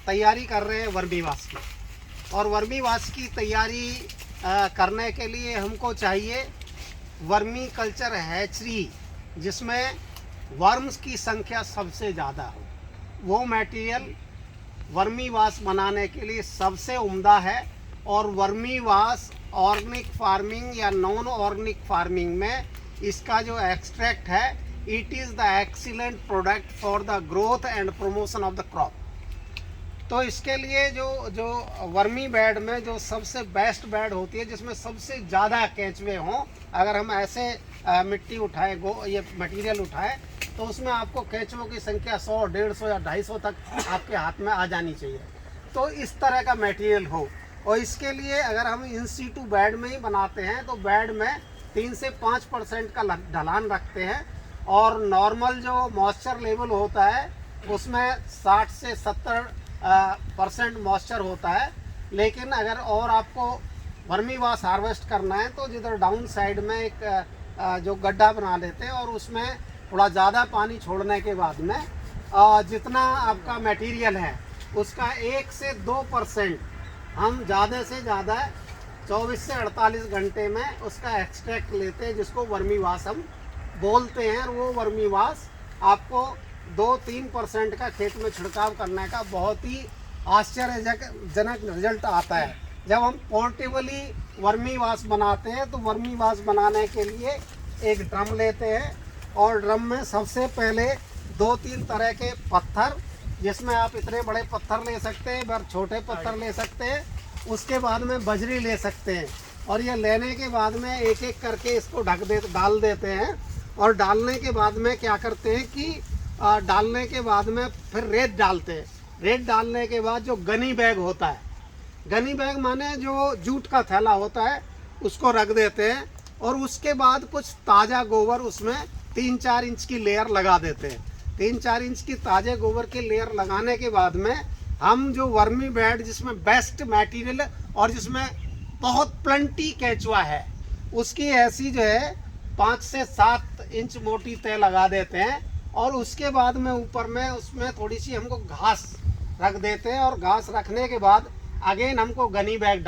तैयारी कर रहे हैं वर्मीवाश की, और वर्मीवाश की तैयारी करने के लिए हमको चाहिए वर्मी कल्चर हैचरी, जिसमें वर्म्स की संख्या सबसे ज़्यादा हो। वो मटेरियल वर्मीवाश बनाने के लिए सबसे उम्दा है। और वर्मीवाश ऑर्गेनिक फार्मिंग या नॉन ऑर्गेनिक फार्मिंग में इसका जो एक्सट्रैक्ट है, it is the excellent product for the growth and promotion of the crop. तो इसके लिए जो वर्मी बेड में जो सबसे बेस्ट बेड होती है, जिसमें सबसे ज़्यादा केंचुए हों, अगर हम ऐसे मिट्टी उठाएं, ये मटेरियल उठाएं, तो उसमें आपको केंचुओं की संख्या 100, 150 या 250 तक आपके हाथ में आ जानी चाहिए। तो इस तरह का मटेरियल हो। और इसके लिए अगर हम इन सीटू बेड में ही बनाते हैं तो बेड में 3 से 5% का ढलान रखते हैं, और नॉर्मल जो मॉइस्चर लेवल होता है उसमें 60 से 70% मॉइस्चर होता है। लेकिन अगर और आपको वर्मीवाश हार्वेस्ट करना है तो जिधर डाउन साइड में एक जो गड्ढा बना लेते हैं, और उसमें थोड़ा ज़्यादा पानी छोड़ने के बाद में जितना आपका मटेरियल है उसका 1 से 2% हम ज़्यादा से ज़्यादा 24 से 48 घंटे में उसका एक्सट्रैक्ट लेते हैं, जिसको वर्मीवाश हम बोलते हैं। और वो वर्मीवाश आपको 2-3% का खेत में छिड़काव करने का बहुत ही आश्चर्यजनक रिजल्ट आता है। जब हम पोर्टेबली वर्मीवाश बनाते हैं तो वर्मीवाश बनाने के लिए एक ड्रम लेते हैं, और ड्रम में सबसे पहले 2-3 तरह के पत्थर, जिसमें आप इतने बड़े पत्थर ले सकते हैं, पर छोटे पत्थर ले सकते हैं, उसके बाद में बजरी ले सकते हैं। और ये लेने के बाद में एक एक करके इसको डाल देते हैं। और डालने के बाद में क्या करते हैं कि डालने के बाद में फिर रेत डालते हैं। रेत डालने के बाद जो गनी बैग होता है, गनी बैग माने जो जूट का थैला होता है, उसको रख देते हैं। और उसके बाद कुछ ताज़ा गोबर उसमें 3-4 इंच की लेयर लगा देते हैं। 3-4 इंच की ताज़े गोबर की लेयर लगाने के बाद में हम जो वर्मी बेड, जिसमें बेस्ट मटेरियल और जिसमें बहुत प्लेंटी केंचुआ है, उसकी ऐसी जो है 5 से 7 इंच मोटी तय लगा देते हैं। और उसके बाद में ऊपर में उसमें थोड़ी सी हमको घास रख देते हैं। और घास रखने के बाद अगेन हमको गनी बैग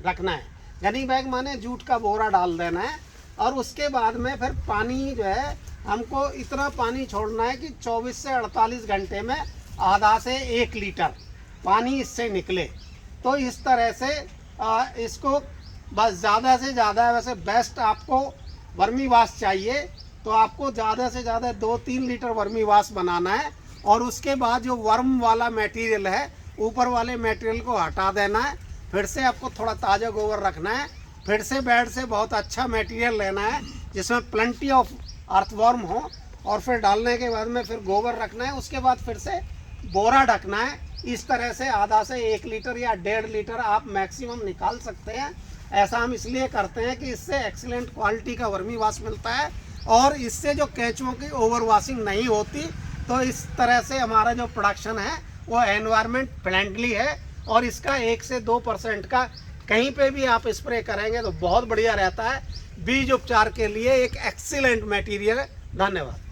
रखना है। गनी बैग माने जूट का बोरा डाल देना है। और उसके बाद में फिर पानी जो है हमको इतना पानी छोड़ना है कि 24 से 48 घंटे में आधा से 1 लीटर पानी इससे निकले। तो इस तरह से इसको बस ज़्यादा से ज़्यादा, वैसे बेस्ट आपको वर्मीवाश चाहिए तो आपको ज़्यादा से ज़्यादा 2-3 लीटर वर्मीवाश बनाना है। और उसके बाद जो वर्म वाला मटेरियल है, ऊपर वाले मटेरियल को हटा देना है। फिर से आपको थोड़ा ताज़ा गोबर रखना है। फिर से बेड से बहुत अच्छा मटेरियल लेना है जिसमें प्लेंटी ऑफ अर्थवॉर्म हो। और फिर डालने के बाद में फिर गोबर रखना है। उसके बाद फिर से बोरा ढकना है। इस तरह से आधा से 1 लीटर या 1.5 लीटर आप मैक्सिमम निकाल सकते हैं। ऐसा हम इसलिए करते हैं कि इससे एक्सीलेंट क्वालिटी का वर्मीवाश मिलता है, और इससे जो केंचुओं की ओवर वॉशिंग नहीं होती। तो इस तरह से हमारा जो प्रोडक्शन है वो एनवायरनमेंट फ्रेंडली है। और इसका 1 से 2% का कहीं पे भी आप स्प्रे करेंगे तो बहुत बढ़िया रहता है। बीज उपचार के लिए एक एक्सीलेंट मटेरियल है। धन्यवाद।